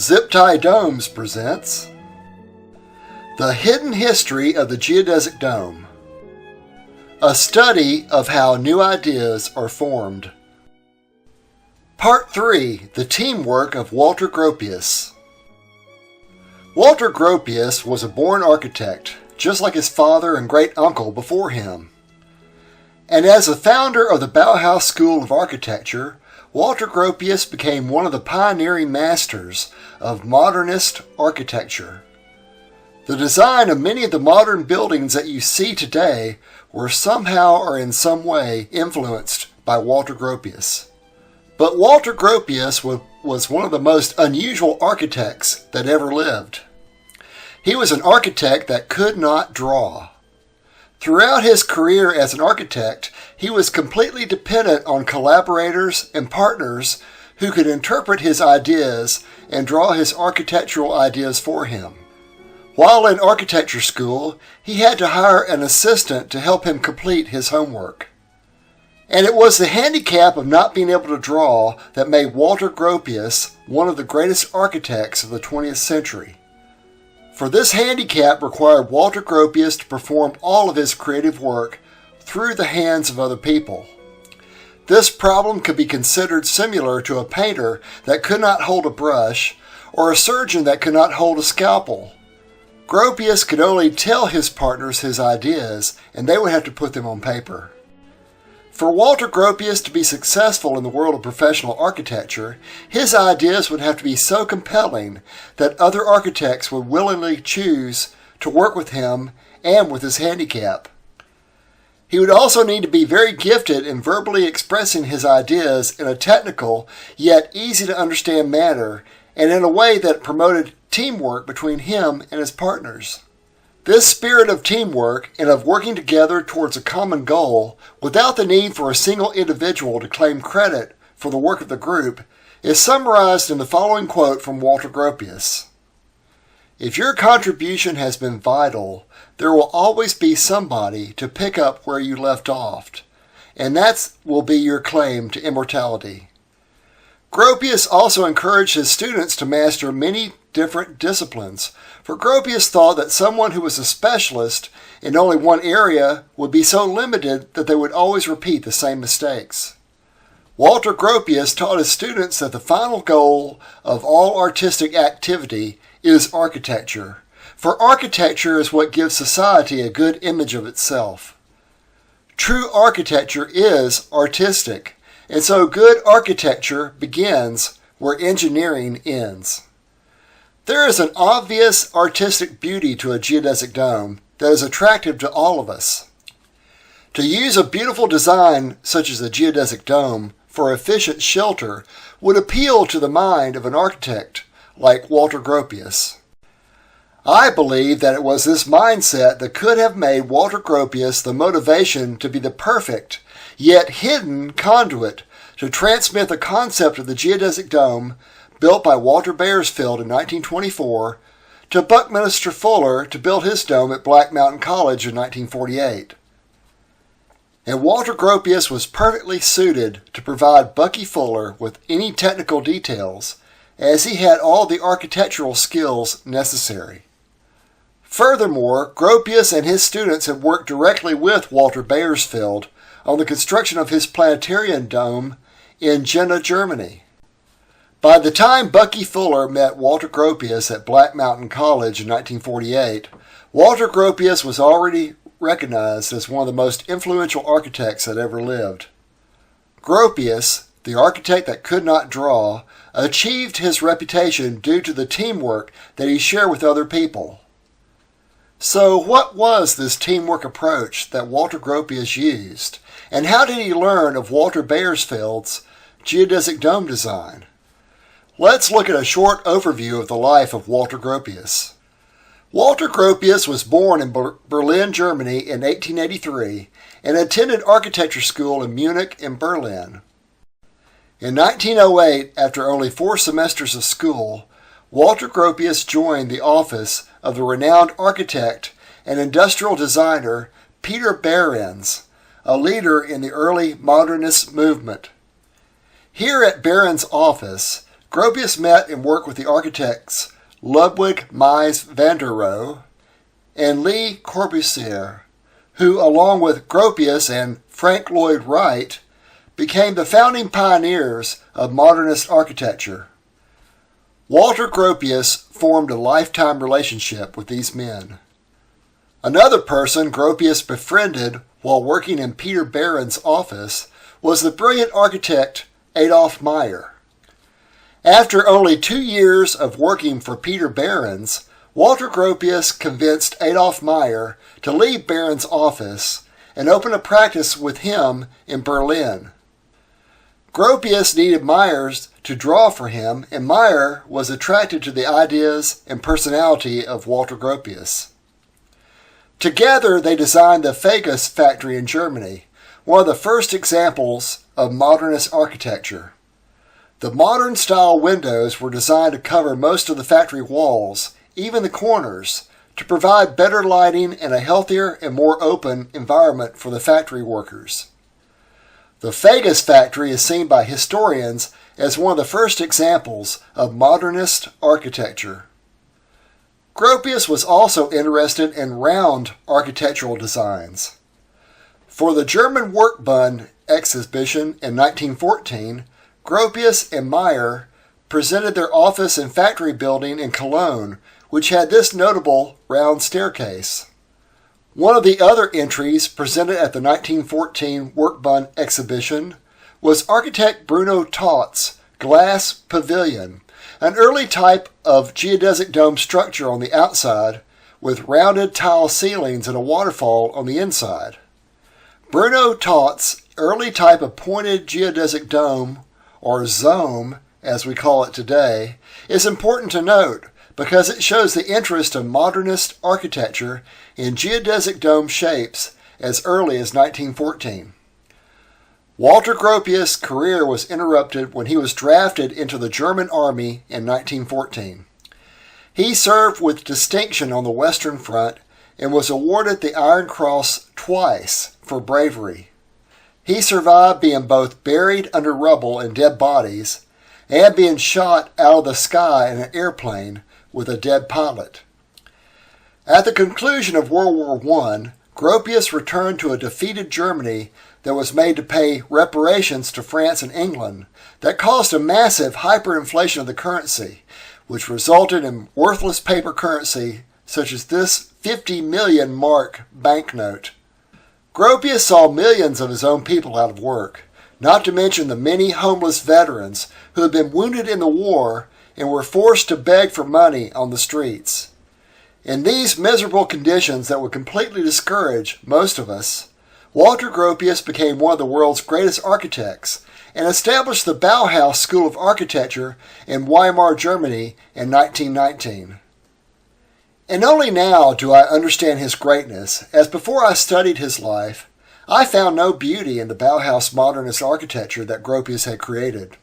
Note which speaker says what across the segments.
Speaker 1: Zip Tie Domes presents The Hidden History of the Geodesic Dome, a study of how new ideas are formed. Part 3. The Teamwork of Walther Gropius. Walther Gropius was a born architect, just like his father and great-uncle before him. And as the founder of the Bauhaus School of Architecture, Walther Gropius became one of the pioneering masters of modernist architecture. The design of many of the modern buildings that you see today were somehow or in some way influenced by Walther Gropius. But Walther Gropius was one of the most unusual architects that ever lived. He was an architect that could not draw. Throughout his career as an architect, he was completely dependent on collaborators and partners who could interpret his ideas and draw his architectural ideas for him. While in architecture school, he had to hire an assistant to help him complete his homework. And it was the handicap of not being able to draw that made Walther Gropius one of the greatest architects of the 20th century. For this handicap required Walther Gropius to perform all of his creative work through the hands of other people. This problem could be considered similar to a painter that could not hold a brush or a surgeon that could not hold a scalpel. Gropius could only tell his partners his ideas, and they would have to put them on paper. For Walther Gropius to be successful in the world of professional architecture, his ideas would have to be so compelling that other architects would willingly choose to work with him and with his handicap. He would also need to be very gifted in verbally expressing his ideas in a technical yet easy to understand manner and in a way that promoted teamwork between him and his partners. This spirit of teamwork and of working together towards a common goal without the need for a single individual to claim credit for the work of the group is summarized in the following quote from Walther Gropius. "If your contribution has been vital, there will always be somebody to pick up where you left off, and that will be your claim to immortality." Gropius also encouraged his students to master many different disciplines, for Gropius thought that someone who was a specialist in only one area would be so limited that they would always repeat the same mistakes. Walther Gropius taught his students that the final goal of all artistic activity is architecture, for architecture is what gives society a good image of itself. True architecture is artistic, and so good architecture begins where engineering ends. There is an obvious artistic beauty to a geodesic dome that is attractive to all of us. To use a beautiful design such as the geodesic dome for efficient shelter would appeal to the mind of an architect like Walther Gropius. I believe that it was this mindset that could have made Walther Gropius the motivation to be the perfect, yet hidden conduit to transmit the concept of the geodesic dome built by Walther Bauersfeld in 1924, to Buckminster Fuller to build his dome at Black Mountain College in 1948. And Walther Gropius was perfectly suited to provide Bucky Fuller with any technical details, as he had all the architectural skills necessary. Furthermore, Gropius and his students had worked directly with Walther Bauersfeld on the construction of his Planetarium dome in Jena, Germany. By the time Bucky Fuller met Walther Gropius at Black Mountain College in 1948, Walther Gropius was already recognized as one of the most influential architects that ever lived. Gropius, the architect that could not draw, achieved his reputation due to the teamwork that he shared with other people. So what was this teamwork approach that Walther Gropius used, and how did he learn of Walther Bauersfeld's geodesic dome design? Let's look at a short overview of the life of Walther Gropius. Walther Gropius was born in Berlin, Germany in 1883 and attended architecture school in Munich and Berlin. In 1908, after only 4 semesters of school, Walther Gropius joined the office of the renowned architect and industrial designer Peter Behrens, a leader in the early modernist movement. Here at Behrens' office, Gropius met and worked with the architects Ludwig Mies van der Rohe and Le Corbusier, who, along with Gropius and Frank Lloyd Wright, became the founding pioneers of modernist architecture. Walter Gropius formed a lifetime relationship with these men. Another person Gropius befriended while working in Peter Behrens' office was the brilliant architect Adolph Meyer. After only 2 years of working for Peter Behrens, Walter Gropius convinced Adolph Meyer to leave Behrens' office and open a practice with him in Berlin. Gropius needed Meyers to draw for him, and Meyer was attracted to the ideas and personality of Walter Gropius. Together, they designed the Vegas factory in Germany, one of the first examples of modernist architecture. The modern-style windows were designed to cover most of the factory walls, even the corners, to provide better lighting and a healthier and more open environment for the factory workers. The Vegas factory is seen by historians as one of the first examples of modernist architecture. Gropius was also interested in round architectural designs. For the German Werkbund exhibition in 1914, Gropius and Meyer presented their office and factory building in Cologne, which had this notable round staircase. One of the other entries presented at the 1914 Werkbund exhibition was architect Bruno Taut's Glass Pavilion, an early type of geodesic dome structure on the outside with rounded tile ceilings and a waterfall on the inside. Bruno Taut's early type of pointed geodesic dome, or zome as we call it today, is important to note because it shows the interest of modernist architecture in geodesic dome shapes as early as 1914. Walter Gropius' career was interrupted when he was drafted into the German Army in 1914. He served with distinction on the Western Front and was awarded the Iron Cross twice for bravery. He survived being both buried under rubble and dead bodies and being shot out of the sky in an airplane with a dead pilot. At the conclusion of World War I, Gropius returned to a defeated Germany that was made to pay reparations to France and England that caused a massive hyperinflation of the currency, which resulted in worthless paper currency such as this 50 million mark banknote. Gropius saw millions of his own people out of work, not to mention the many homeless veterans who had been wounded in the war and were forced to beg for money on the streets. In these miserable conditions that would completely discourage most of us, Walter Gropius became one of the world's greatest architects and established the Bauhaus School of Architecture in Weimar, Germany in 1919. And only now do I understand his greatness, as before I studied his life, I found no beauty in the Bauhaus modernist architecture that Gropius had created.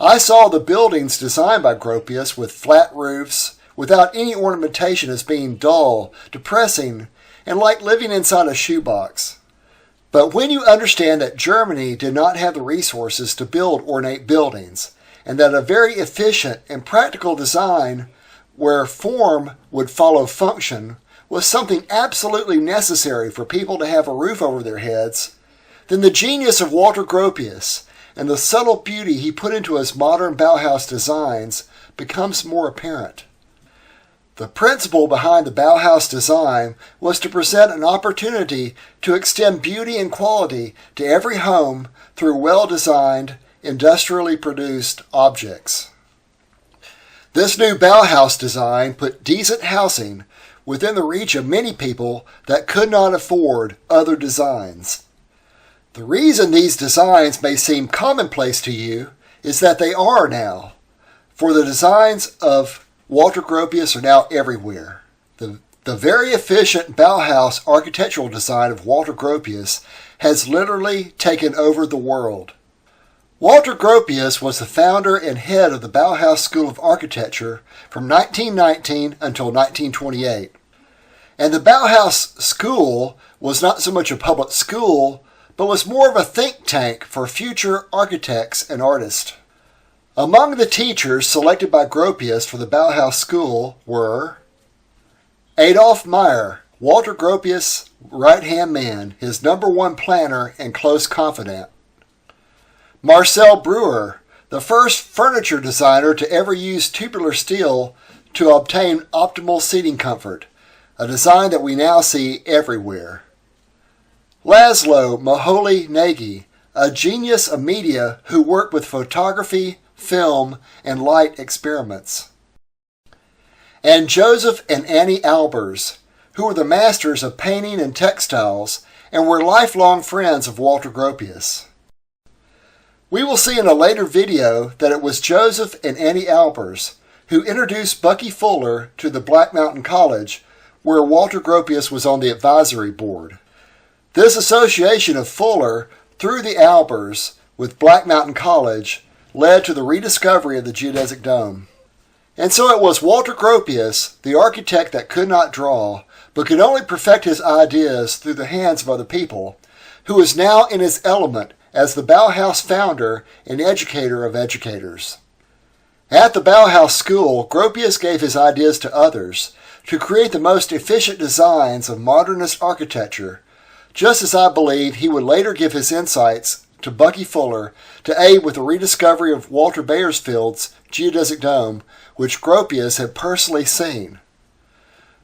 Speaker 1: I saw the buildings designed by Gropius with flat roofs, without any ornamentation, as being dull, depressing, and like living inside a shoebox. But when you understand that Germany did not have the resources to build ornate buildings, and that a very efficient and practical design where form would follow function was something absolutely necessary for people to have a roof over their heads, then the genius of Walter Gropius and the subtle beauty he put into his modern Bauhaus designs becomes more apparent. The principle behind the Bauhaus design was to present an opportunity to extend beauty and quality to every home through well-designed, industrially produced objects. This new Bauhaus design put decent housing within the reach of many people that could not afford other designs. The reason these designs may seem commonplace to you is that they are now, for the designs of Walter Gropius are now everywhere. The very efficient Bauhaus architectural design of Walter Gropius has literally taken over the world. Walter Gropius was the founder and head of the Bauhaus School of Architecture from 1919 until 1928. And the Bauhaus School was not so much a public school, but was more of a think tank for future architects and artists. Among the teachers selected by Gropius for the Bauhaus School were Adolph Meyer, Walther Gropius' right-hand man, his number one planner and close confidant. Marcel Breuer, the first furniture designer to ever use tubular steel to obtain optimal seating comfort, a design that we now see everywhere. Laszlo Moholy-Nagy, a genius of media who worked with photography, film, and light experiments. And Josef and Anni Albers, who were the masters of painting and textiles and were lifelong friends of Walther Gropius. We will see in a later video that it was Josef and Anni Albers who introduced Bucky Fuller to the Black Mountain College, where Walther Gropius was on the advisory board. This association of Fuller through the Albers with Black Mountain College led to the rediscovery of the geodesic dome. And so it was Walther Gropius, the architect that could not draw, but could only perfect his ideas through the hands of other people, who is now in his element as the Bauhaus founder and educator of educators. At the Bauhaus School, Gropius gave his ideas to others to create the most efficient designs of modernist architecture, just as I believe he would later give his insights to Bucky Fuller to aid with the rediscovery of Walther Bauersfeld's geodesic dome, which Gropius had personally seen.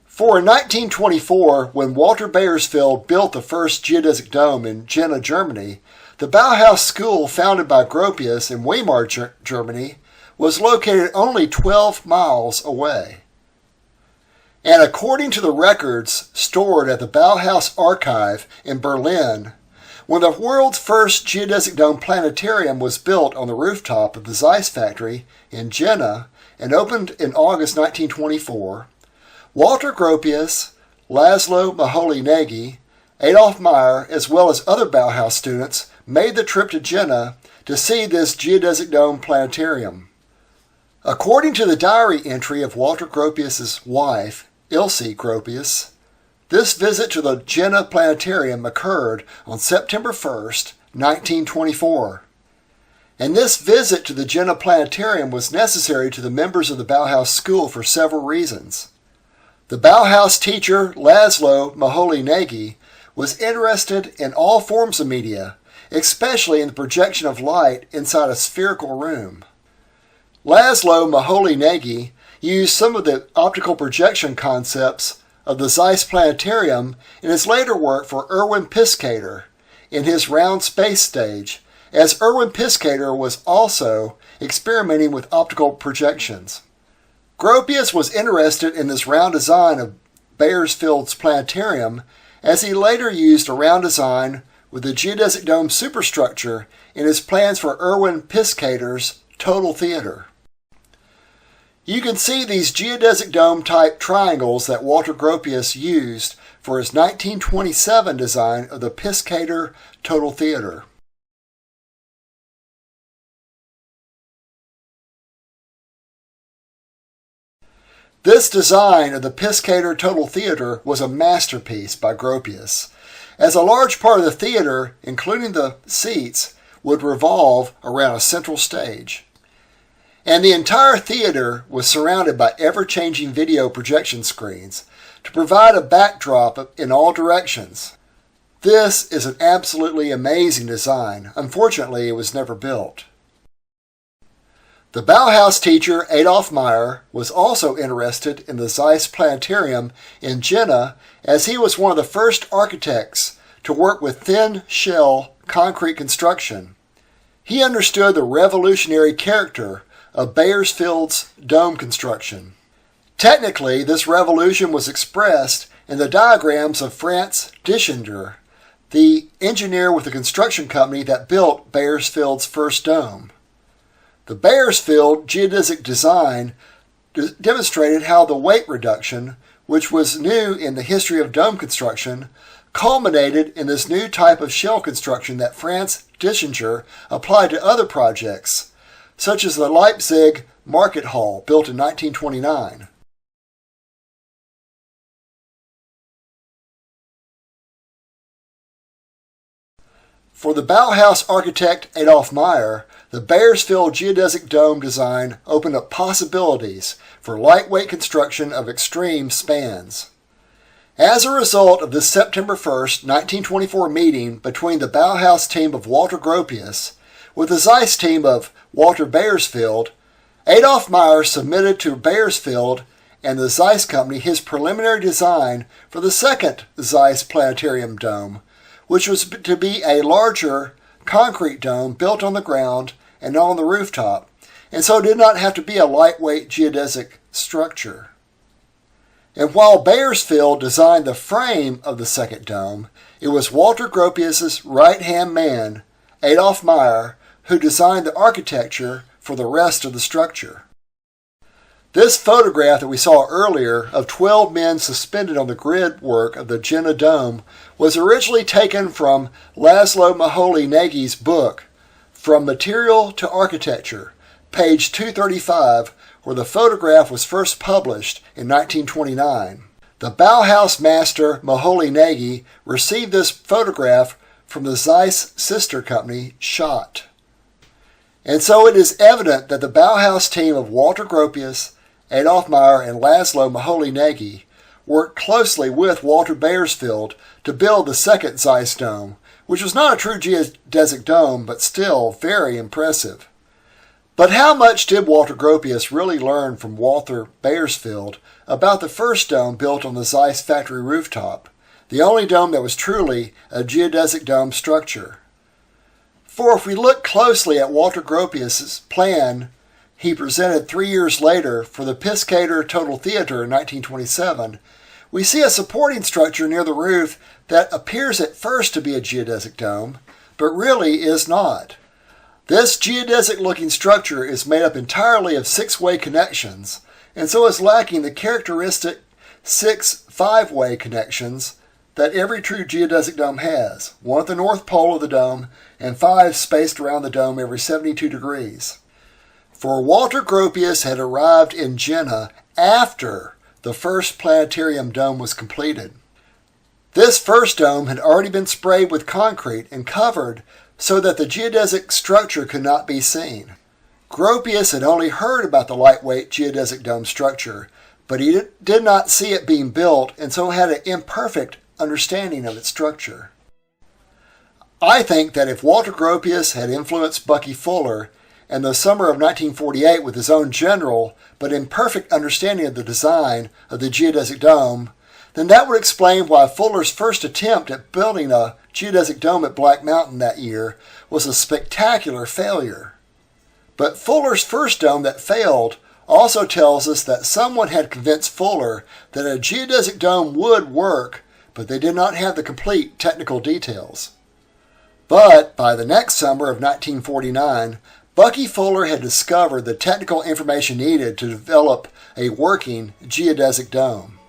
Speaker 1: For in 1924, when Walther Bauersfeld built the first geodesic dome in Jena, Germany, the Bauhaus School, founded by Gropius in Weimar, Germany, was located only 12 miles away. And according to the records stored at the Bauhaus Archive in Berlin, when the world's first geodesic dome planetarium was built on the rooftop of the Zeiss factory in Jena and opened in August 1924, Walther Gropius, Laszlo Moholy-Nagy, Adolph Meyer, as well as other Bauhaus students, made the trip to Jena to see this geodesic dome planetarium. According to the diary entry of Walther Gropius' wife, Ilse Gropius, this visit to the Jena Planetarium occurred on September 1st, 1924. And this visit to the Jena Planetarium was necessary to the members of the Bauhaus School for several reasons. The Bauhaus teacher, Laszlo Moholy-Nagy, was interested in all forms of media, especially in the projection of light inside a spherical room. Laszlo Moholy-Nagy used some of the optical projection concepts of the Zeiss Planetarium in his later work for Erwin Piscator in his round space stage, as Erwin Piscator was also experimenting with optical projections. Gropius was interested in this round design of Bauersfeld's planetarium, as he later used a round design with the geodesic dome superstructure in his plans for Erwin Piscator's Total Theater. You can see these geodesic dome type triangles that Walther Gropius used for his 1927 design of the Piscator Total Theater. This design of the Piscator Total Theater was a masterpiece by Gropius, as a large part of the theater, including the seats, would revolve around a central stage. And the entire theater was surrounded by ever-changing video projection screens to provide a backdrop in all directions. This is an absolutely amazing design. Unfortunately, it was never built. The Bauhaus teacher Adolph Meyer was also interested in the Zeiss Planetarium in Jena, as he was one of the first architects to work with thin shell concrete construction. He understood the revolutionary character of Bauersfeld's dome construction. Technically, this revolution was expressed in the diagrams of Franz Dischinger, the engineer with the construction company that built Bauersfeld's first dome. The Bauersfeld geodesic design demonstrated how the weight reduction, which was new in the history of dome construction, culminated in this new type of shell construction that Franz Dischinger applied to other projects, such as the Leipzig Market Hall, built in 1929. For the Bauhaus architect Adolph Meyer, the Bauersfeld geodesic dome design opened up possibilities for lightweight construction of extreme spans. As a result of this September 1, 1924 meeting between the Bauhaus team of Walther Gropius with the Zeiss team of Walther Bauersfeld, Adolph Meyer submitted to Bauersfeld and the Zeiss company his preliminary design for the second Zeiss Planetarium dome, which was to be a larger concrete dome built on the ground and on the rooftop, and so did not have to be a lightweight geodesic structure. And while Bauersfeld designed the frame of the second dome, it was Walther Gropius's right-hand man, Adolph Meyer, who designed the architecture for the rest of the structure. This photograph that we saw earlier of 12 men suspended on the grid work of the Jena dome was originally taken from Laszlo Moholy-Nagy's book, From Material to Architecture, page 235, where the photograph was first published in 1929. The Bauhaus master Moholy-Nagy received this photograph from the Zeiss sister company, Schott. And so it is evident that the Bauhaus team of Walther Gropius, Adolph Meyer, and Laszlo Moholy-Nagy worked closely with Walther Bauersfeld to build the second Zeiss dome, which was not a true geodesic dome, but still very impressive. But how much did Walther Gropius really learn from Walther Bauersfeld about the first dome built on the Zeiss factory rooftop, the only dome that was truly a geodesic dome structure? For if we look closely at Walther Gropius's plan he presented 3 years later for the Piscator Total Theater in 1927, we see a supporting structure near the roof that appears at first to be a geodesic dome, but really is not. This geodesic-looking structure is made up entirely of six-way connections, and so is lacking the characteristic 6 5-way connections that every true geodesic dome has, one at the north pole of the dome and 5 spaced around the dome every 72 degrees. For Walther Gropius had arrived in Jena after the first planetarium dome was completed. This first dome had already been sprayed with concrete and covered so that the geodesic structure could not be seen. Gropius had only heard about the lightweight geodesic dome structure, but he did not see it being built and so had an imperfect understanding of its structure. I think that if Walther Gropius had influenced Bucky Fuller in the summer of 1948 with his own general but imperfect understanding of the design of the geodesic dome, then that would explain why Fuller's first attempt at building a geodesic dome at Black Mountain that year was a spectacular failure. But Fuller's first dome that failed also tells us that someone had convinced Fuller that a geodesic dome would work, but they did not have the complete technical details. But by the next summer of 1949, Bucky Fuller had discovered the technical information needed to develop a working geodesic dome.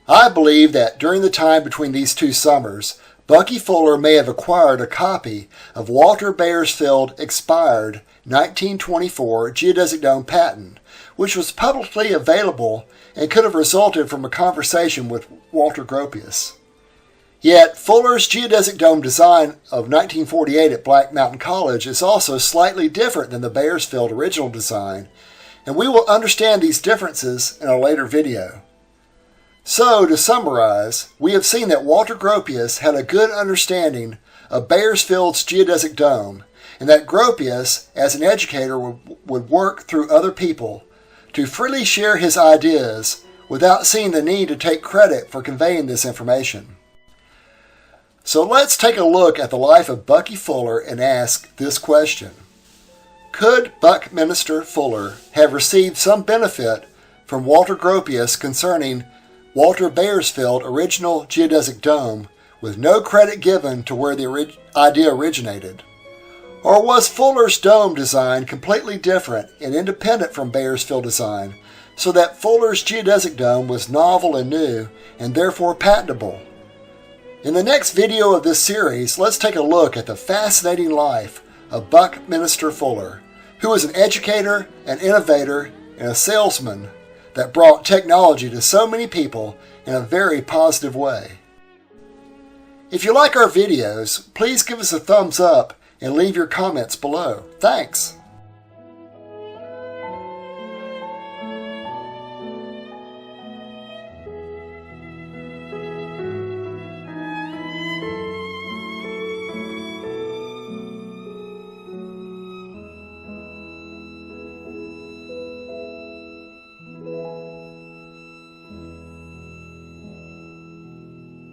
Speaker 1: I believe that during the time between these two summers, Bucky Fuller may have acquired a copy of Walther Bauersfeld expired 1924 geodesic dome patent, which was publicly available and could have resulted from a conversation with Walther Gropius. Yet, Fuller's geodesic dome design of 1948 at Black Mountain College is also slightly different than the Bauersfeld original design, and we will understand these differences in a later video. So, to summarize, we have seen that Walther Gropius had a good understanding of Bauersfeld's geodesic dome, and that Gropius, as an educator, would work through other people to freely share his ideas without seeing the need to take credit for conveying this information. So let's take a look at the life of Bucky Fuller and ask this question. Could Buckminster Fuller have received some benefit from Walther Gropius concerning Walther Bauersfeld original geodesic dome with no credit given to where the idea originated? Or was Fuller's dome design completely different and independent from Bauersfeld design, so that Fuller's geodesic dome was novel and new and therefore patentable? In the next video of this series, let's take a look at the fascinating life of Buckminster Fuller, who was an educator, an innovator, and a salesman that brought technology to so many people in a very positive way. If you like our videos, please give us a thumbs up and leave your comments below. Thanks!